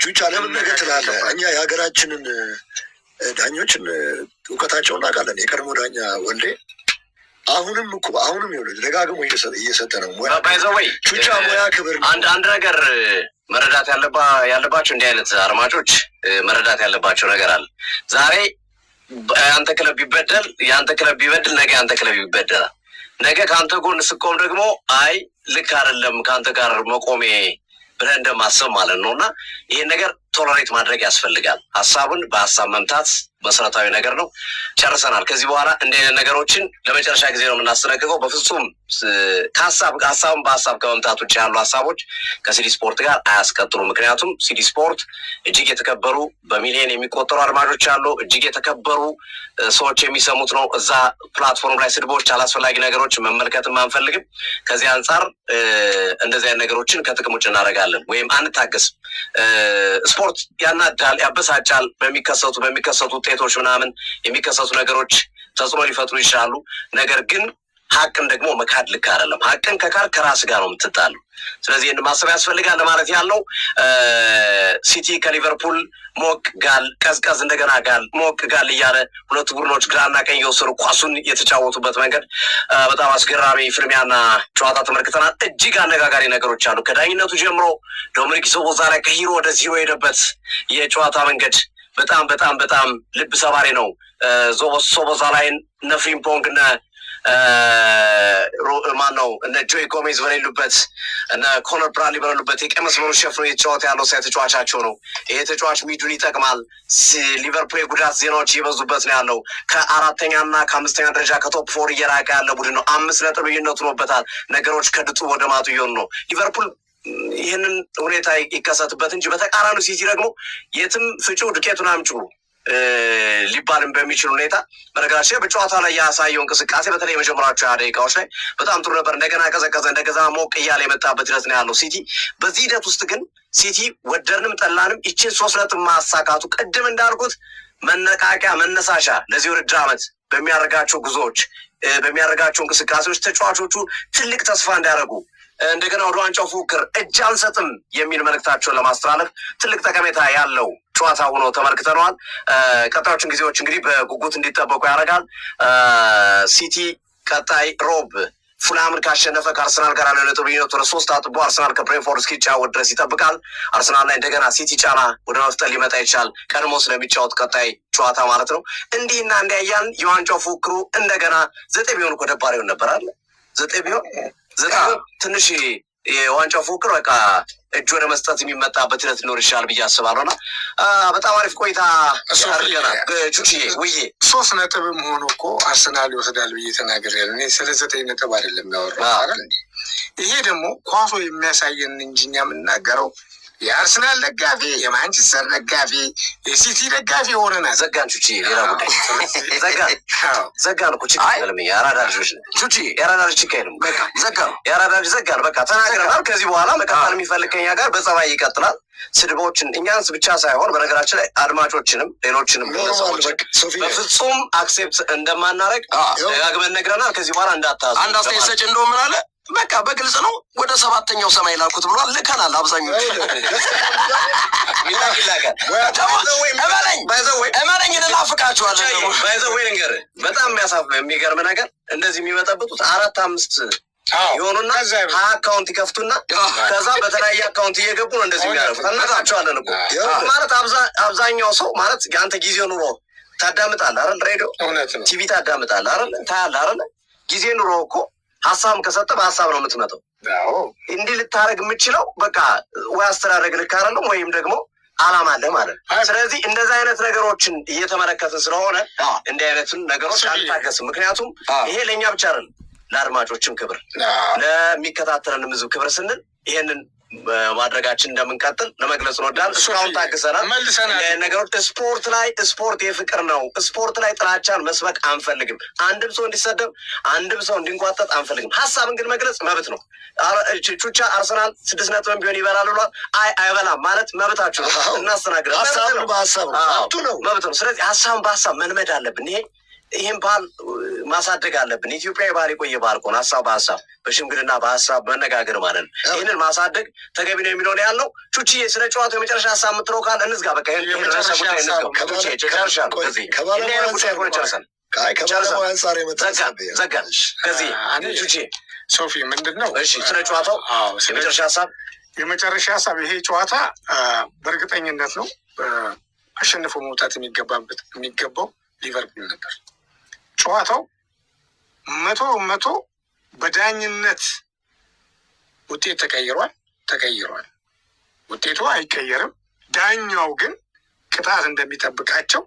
ቹቻ ለምን ነገር ትላለህ? እኛ የሀገራችንን ዳኞችን እውቀታቸውን እናውቃለን። የቀድሞ ዳኛ ወልዴ አሁንም ይኸውልህ ደጋግሞ እየሰጠ ነው። ባይዘወይ ቹቻ ሙያ ክብር ነው። አንድ ነገር መረዳት ያለባቸው እንዲህ አይነት አድማጮች መረዳት ያለባቸው ነገር አለ። ዛሬ አንተ ክለብ ቢበደል ነገ አንተ ክለብ ይበደላል። ነገ ከአንተ ጎን ስቆም ደግሞ አይ ልክ አይደለም ከአንተ ጋር መቆሜ ብለህ እንደማሰብ ማለት ነው። እና ይህን ነገር ቶለሬት ማድረግ ያስፈልጋል። ሀሳብን በሀሳብ መምታት መሰረታዊ ነገር ነው። ጨርሰናል። ከዚህ በኋላ እንዲህ አይነት ነገሮችን ለመጨረሻ ጊዜ ነው የምናስጠነቅቀው። በፍጹም ሀሳብን በሀሳብ ከመምታት ውጭ ያሉ ሀሳቦች ከሲዲ ስፖርት ጋር አያስቀጥሉ። ምክንያቱም ሲዲ ስፖርት እጅግ የተከበሩ በሚሊዮን የሚቆጠሩ አድማጮች አሉ። እጅግ የተከበሩ ሰዎች የሚሰሙት ነው። እዛ ፕላትፎርም ላይ ስድቦች፣ አላስፈላጊ ነገሮች መመልከትም አንፈልግም። ከዚህ አንጻር እንደዚህ አይነት ነገሮችን ከጥቅም ውጭ እናደርጋለን ወይም አንታገስም። ስፖርት ያናዳል፣ ያበሳጫል። በሚከሰቱ ውጤቶች ምናምን የሚከሰቱ ነገሮች ተጽዕኖ ሊፈጥሩ ይችላሉ። ነገር ግን ሀቅን ደግሞ መካድ ልክ አይደለም። ሀቅን ከካድ ከራስ ጋር ነው የምትጣሉ። ስለዚህ ይህን ማሰብ ያስፈልጋል ለማለት ያለው። ሲቲ ከሊቨርፑል ሞቅ ጋል ቀዝቀዝ እንደገና ጋል ሞቅ ጋል እያለ ሁለቱ ቡድኖች ግራና ቀኝ እየወሰዱ ኳሱን የተጫወቱበት መንገድ በጣም አስገራሚ ፍልሚያና ጨዋታ ተመልክተናል። እጅግ አነጋጋሪ ነገሮች አሉ። ከዳኝነቱ ጀምሮ ዶሚኒክ ሶቦስላይ ከሂሮ ወደ ዚሮ የሄደበት የጨዋታ መንገድ በጣም ልብ ሰባሪ ነው። ሶቦስላይን እነ ፍሪምፖንግ ማን ነው እነ ጆይ ጎሜዝ በሌሉበት እነ ኮነር ብራድሊ በሌሉበት የቀይ መስመሩን ሸፍኖ የተጫወተ ያለው ተጫዋቻቸው ነው። ይሄ ተጫዋች ሚዱን ይጠቅማል። ሊቨርፑል የጉዳት ዜናዎች እየበዙበት ነው ያለው። ከአራተኛና ከአምስተኛ ደረጃ ከቶፕ ፎር እየራቀ ያለ ቡድን ነው። 5 ነጥብ ልዩነቱ ሆኖበታል። ነገሮች ከድጡ ወደ ማጡ እየሆኑ ነው። ሊቨርፑል ይህንን ሁኔታ ይከሰትበት እንጂ በተቃራኒው ሲቲ ደግሞ የትም ፍጩ ዱቄቱን አምጩ ሊባልም በሚችል ሁኔታ በነገራችን ላይ በጨዋታ ላይ ያሳየው እንቅስቃሴ በተለይ የመጀመሪያዎቹ 20 ደቂቃዎች ላይ በጣም ጥሩ ነበር። እንደገና ቀዘቀዘ፣ እንደገና ሞቅ እያለ የመጣበት ሂደት ነው ያለው ሲቲ። በዚህ ሂደት ውስጥ ግን ሲቲ ወደድንም ጠላንም ይችን 3 ነጥብ ማሳካቱ ቅድም እንዳልኩት መነቃቂያ መነሳሻ ለዚህ ውድድር ዓመት በሚያደርጋቸው ጉዞዎች በሚያደርጋቸው እንቅስቃሴዎች ተጫዋቾቹ ትልቅ ተስፋ እንዲያደርጉ እንደገና ወደ ዋንጫው ፉክክር እጅ አንሰጥም የሚል መልእክታቸውን ለማስተላለፍ ትልቅ ጠቀሜታ ያለው ጨዋታ ሆኖ ተመልክተነዋል። ቀጣዮችን ጊዜዎች እንግዲህ በጉጉት እንዲጠበቁ ያደርጋል። ሲቲ ቀጣይ ሮብ ፉልሃምን ካሸነፈ ከአርሰናል ጋር ያለው ነጥብ ልዩነት ወደ 3 አጥቦ አርሰናል ከብሬንፎርድ እስኪጫወት ድረስ ይጠብቃል። አርሰናል ላይ እንደገና ሲቲ ጫና ወደ መፍጠር ሊመጣ ይችላል፣ ቀድሞ ስለሚጫወት ቀጣይ ጨዋታ ማለት ነው። እንዲህና እንዲያያን የዋንጫው ፉክክሩ እንደገና 9 ቢሆን እኮ ደባሪ ይሆን ነበር አለ 9 ቢሆን ትንሽ የዋንጫው ፉክክር በቃ እጅ ወደ መስጠት የሚመጣበት ሂደት ሊኖር ይችላል ብዬ አስባለሁ። እና በጣም አሪፍ ቆይታ አድርገናል። ቹቺዬ ውዬ 3 ነጥብም ሆኖ እኮ አርሰናል ይወስዳል ብዬ ተናግሬያለሁ። እኔ ስለ 9 ነጥብ አይደለም ያወራው። ይሄ ደግሞ ኳሶ የሚያሳየን እንጂ እኛ የምናገረው የአርሰናል ደጋፊ፣ የማንቸስተር ደጋፊ፣ የሲቲ ደጋፊ ሆነናል። ዘጋን ቹቺዬ፣ ሌላ ጉዳይ ዘጋን እኮ ችግር የለም። የአራዳ ልጆች ቹቺዬ፣ የአራዳ ልጅ ችግር የለም። በቃ ዘጋን፣ የአራዳ ልጅ ዘጋን። በቃ ተናግረናል። ከዚህ በኋላ መቀጠል የሚፈልግ ከኛ ጋር በጸባይ ይቀጥላል። ስድቦችን እኛንስ ብቻ ሳይሆን በነገራችን ላይ አድማጮችንም ሌሎችንም በፍጹም አክሴፕት እንደማናረግ ደጋግመን ነግረናል። ከዚህ በኋላ እንዳታዙ። አንድ አስተያየት ሰጭ እንደው ምን አለ በቃ በግልጽ ነው ወደ 7ኛው ሰማይ ላልኩት ብሏል። ልከናል። አብዛኞቹ እመነኝ እንናፍቃችኋለን። ባይዘወይ ነገር በጣም የሚገርም ነገር እንደዚህ የሚመጠብጡት 4-5 የሆኑና አካውንት ይከፍቱና ከዛ በተለያየ አካውንት እየገቡ ነው እንደዚህ የሚያደርጉት። እናታቸዋለን እኮ ማለት አብዛኛው ሰው ማለት የአንተ ጊዜ ኑሮ ታዳምጣለህ አይደል? ሬዲዮ ቲቪ ታዳምጣለህ አይደል? ታያለህ አይደል? ጊዜ ኑሮ እኮ ሀሳብም ከሰጠ በሀሳብ ነው የምትመጣው። እንዲህ ልታደርግ የምችለው በቃ ወይ አስተዳደግ ልክ አይደለም ወይም ደግሞ አላማ አለ ማለት ነው። ስለዚህ እንደዚህ አይነት ነገሮችን እየተመለከትን ስለሆነ እንዲህ አይነቱን ነገሮች አልታገስም። ምክንያቱም ይሄ ለእኛ ብቻ አይደለም ለአድማጮችም ክብር ለሚከታተለን ህዝብ ክብር ስንል ይሄንን ማድረጋችን እንደምንቀጥል ለመግለጽ እንወዳለን። እስካሁን ታግሰናል። ነገሮች ስፖርት የፍቅር ነው። ስፖርት ላይ ጥላቻን መስበክ አንፈልግም። አንድም ሰው እንዲሰደብ አንድም ሰው እንዲንቋጠጥ አንፈልግም። ሀሳብን ግን መግለጽ መብት ነው። ቹቻ አርሰናል 6 ነጥብ ቢሆን ይበላል ብሏል። አይበላም ማለት መብታችሁ ነው። እናስተናግዳለን። ሀሳብን በሀሳብ ነው መብት ነው። ስለዚህ ሀሳብን በሀሳብ መልመድ አለብን። ይሄ ይህን ባህል ማሳደግ አለብን። ኢትዮጵያዊ ባህል የቆየ ባህል ከሆነ ሀሳብ በሀሳብ በሽምግልና በሀሳብ መነጋገር ማለት ነው። ይህንን ማሳደግ ተገቢ ነው የሚለው ላይ ያለው። ቹቺዬ ስለ ጨዋታው የመጨረሻ ሀሳብ የምትለው ካለ እንዝጋ። በቃ ጨርሻል። ዘጋን። ከዚህ ቹቺ ሶፊ ምንድን ነው? እሺ ስለ ጨዋታው የመጨረሻ ሀሳብ ይሄ ጨዋታ በእርግጠኝነት ነው አሸንፎ መውጣት የሚገባው ሊቨርፑል ነበር። ጨዋታው 100% በዳኝነት ውጤት ተቀይሯል። ውጤቱ አይቀየርም። ዳኛው ግን ቅጣት እንደሚጠብቃቸው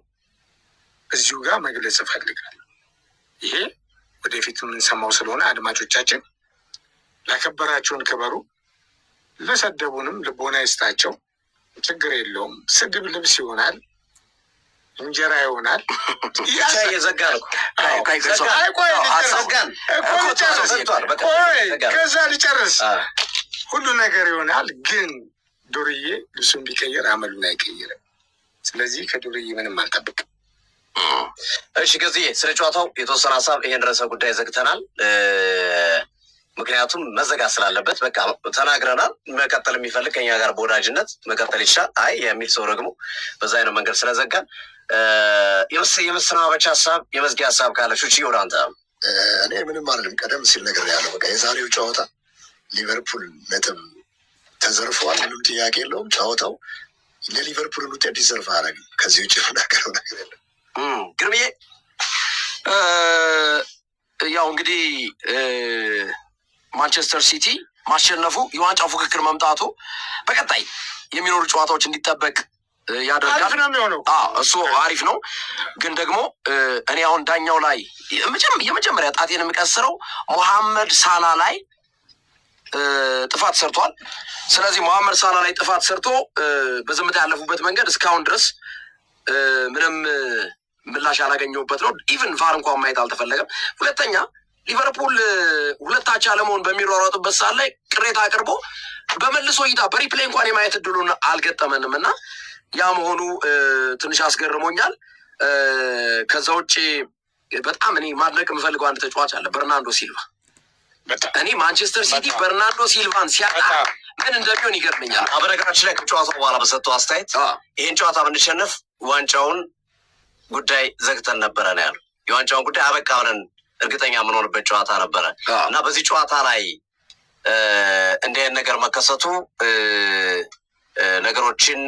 እዚሁ ጋር መግለጽ እፈልጋለሁ። ይሄ ወደፊት የምንሰማው ስለሆነ አድማጮቻችን ላከበራችሁን ክበሩ፣ ለሰደቡንም ልቦና ይስጣቸው። ችግር የለውም። ስድብ ልብስ ይሆናል፣ እንጀራ ይሆናል። የዘጋ ከዛ ሊጨርስ ሁሉ ነገር ይሆናል። ግን ዱርዬ ልብሱን ቢቀይር አመሉን አይቀይርም። ስለዚህ ከዱርዬ ምንም አልጠብቅም። እሺ ከዚህ ስለ ጨዋታው የተወሰነ ሀሳብ ይሄን ርዕሰ ጉዳይ ዘግተናል። ምክንያቱም መዘጋት ስላለበት በቃ ተናግረናል። መቀጠል የሚፈልግ ከኛ ጋር በወዳጅነት መቀጠል ይችላል። አይ የሚል ሰው ደግሞ በዛ አይነት መንገድ ስለዘጋን የመሰናበቻ ሀሳብ የመዝጊያ ሀሳብ ካለ ሹቺ ወደ አንተ። እኔ ምንም አይደለም። ቀደም ሲል ነገር ያለው በቃ የዛሬው ጨዋታ ሊቨርፑል ነጥብ ተዘርፈዋል። ምንም ጥያቄ የለውም። ጨዋታው ለሊቨርፑልን ውጤት ዲዘርቭ አያደርግም። ከዚህ ውጭ የምናገረው ነገር የለም። ግርምዬ ያው እንግዲህ ማንቸስተር ሲቲ ማሸነፉ የዋንጫ ፉክክር መምጣቱ በቀጣይ የሚኖሩ ጨዋታዎች እንዲጠበቅ ያደርጋል። እሱ አሪፍ ነው። ግን ደግሞ እኔ አሁን ዳኛው ላይ የመጀመሪያ ጣቴን የምቀስረው ሞሐመድ ሳላ ላይ ጥፋት ሰርቷል። ስለዚህ ሞሐመድ ሳላ ላይ ጥፋት ሰርቶ በዝምታ ያለፉበት መንገድ እስካሁን ድረስ ምንም ምላሽ ያላገኘሁበት ነው። ኢቭን ቫር እንኳን ማየት አልተፈለገም። ሁለተኛ ሊቨርፑል ሁለታቻ ለመሆን በሚሯሯጡበት ሰዓት ላይ ቅሬታ አቅርቦ በመልሶ እይታ በሪፕሌይ እንኳን የማየት እድሉን አልገጠመንም እና ያ መሆኑ ትንሽ አስገርሞኛል። ከዛ ውጭ በጣም እኔ ማድነቅ የምፈልገው አንድ ተጫዋች አለ፣ በርናንዶ ሲልቫ። እኔ ማንቸስተር ሲቲ በርናንዶ ሲልቫን ሲያጣ ምን እንደሚሆን ይገርመኛል። በነገራችን ላይ ከጨዋታው በኋላ በሰጠው አስተያየት ይህን ጨዋታ ብንሸነፍ ዋንጫውን ጉዳይ ዘግተን ነበረ ነው ያሉ። የዋንጫውን ጉዳይ አበቃ ብለን እርግጠኛ የምንሆንበት ጨዋታ ነበረ እና በዚህ ጨዋታ ላይ እንዲህ አይነት ነገር መከሰቱ ነገሮችን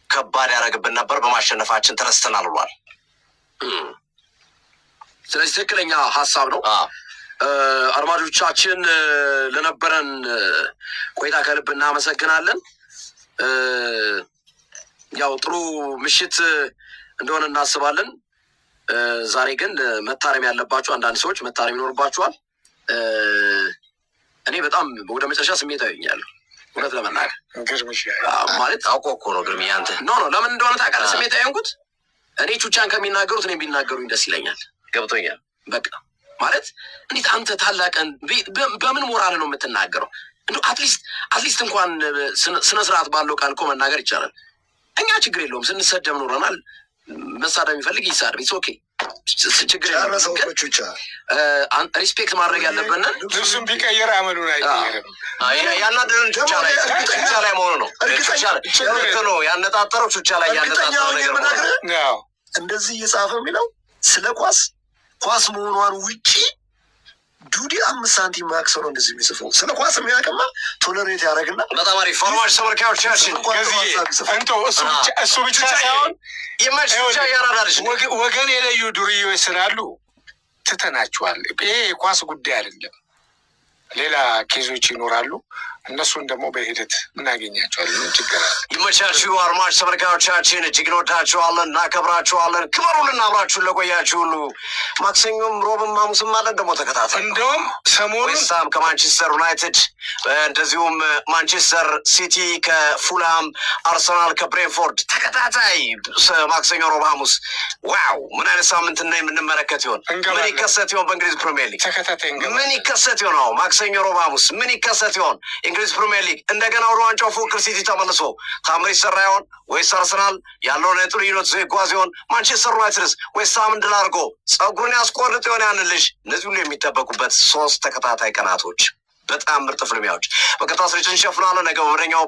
ከባድ ያደረግብን ነበር። በማሸነፋችን ተረስተናል ብሏል። ስለዚህ ትክክለኛ ሀሳብ ነው። አድማጮቻችን ለነበረን ቆይታ ከልብ እናመሰግናለን። ያው ጥሩ ምሽት እንደሆነ እናስባለን። ዛሬ ግን መታረም ያለባቸው አንዳንድ ሰዎች መታረም ይኖርባቸዋል። እኔ በጣም ወደ መጨረሻ ስሜታዊ ሆኛለሁ እውነት ለመናገር ማለት አውቆ እኮ ነው። ግርም ያንተ ለምን እንደሆነ ታውቃለህ? ስሜታዊ ሆንኩት እኔ ቹቻን ከሚናገሩት እኔ ቢናገሩኝ ደስ ይለኛል። ገብቶኛል። በቃ ማለት እንዴት አንተ ታላቀን በምን ሞራል ነው የምትናገረው? እንደው አትሊስት እንኳን ስነ ስርዓት ባለው ቃል እኮ መናገር ይቻላል። እኛ ችግር የለውም ስንሰደብ ኖረናል። መሳደብ የሚፈልግ ይሳደብ፣ ኢትስ ኦኬ፣ ችግር የለውም። ሪስፔክት ማድረግ ያለብን ልብሱን ቢቀየር አመሉን አይቀየርም። ያናደረን ቹቻ ላይ መሆኑ ነው። ነው ያነጣጠረው ቹቻ ላይ ያነጣጠረው ነገር ነው። እንደዚህ እየጻፈ የሚለው ስለ ኳስ መሆኗን ውጪ ዱዲ 5 ሳንቲም ማክሰሮ እንደዚህ የሚጽፈው ስለ ኳስ የሚያውቅማ ቶለሬት ያደረግና በጣም አሪፍ ፎርዋርድ ተመልካዮቻችን እሱ ብቻ ሳይሆን የማሽቻ ያራዳልሽ ወገን የለዩ ዱርዬዎች ስላሉ ትተናቸዋል። ይሄ የኳስ ጉዳይ አይደለም። ሌላ ኬዞች ይኖራሉ። እነሱን ደግሞ በሂደት እናገኛቸዋለን። ችግር ይመቻችሁ። አድማጭ ተመልካዮቻችን እጅግ እንወዳችኋለን፣ እናከብራችኋለን። ክበሩልን አብራችሁን ለቆያችሁ ሁሉ። ማክሰኞም ሮብም ሐሙስም አለን ደግሞ ተከታታይ። እንደውም ሰሞኑን ዌስትሃም ከማንቸስተር ዩናይትድ፣ እንደዚሁም ማንቸስተር ሲቲ ከፉልሃም፣ አርሰናል ከብሬንፎርድ ተከታታይ ማክሰኞ፣ ሮብ፣ ሐሙስ። ዋው ምን አይነት ሳምንት እና የምንመለከት ይሆን? ምን ይከሰት ይሆን? በእንግሊዝ ፕሪሚየር ሊግ ተከታታይ ምን ይከሰት ይሆን? ማክሰኞ፣ ሮብ፣ ሐሙስ ምን ይከሰት ይሆን? እንግሊዝ ፕሪሚየር ሊግ እንደገና ወደ ዋንጫው ፉክክር ሲቲ ተመልሶ ታምር ይሰራ ይሆን ወይስ አርሰናል ያለውን የጥሩ ልዩነት ይዞ ይጓዝ ይሆን? ማንቸስተር ዩናይትድስ ወይስ ሳምን ድል አድርጎ ጸጉሩን ያስቆርጥ ይሆን? ያን ልጅ እነዚህ ሁሉ የሚጠበቁበት 3 ተከታታይ ቀናቶች በጣም ምርጥ ፍልሚያዎች በቀጥታ ስርጭት እንሸፍናለን። ነገ በመደበኛው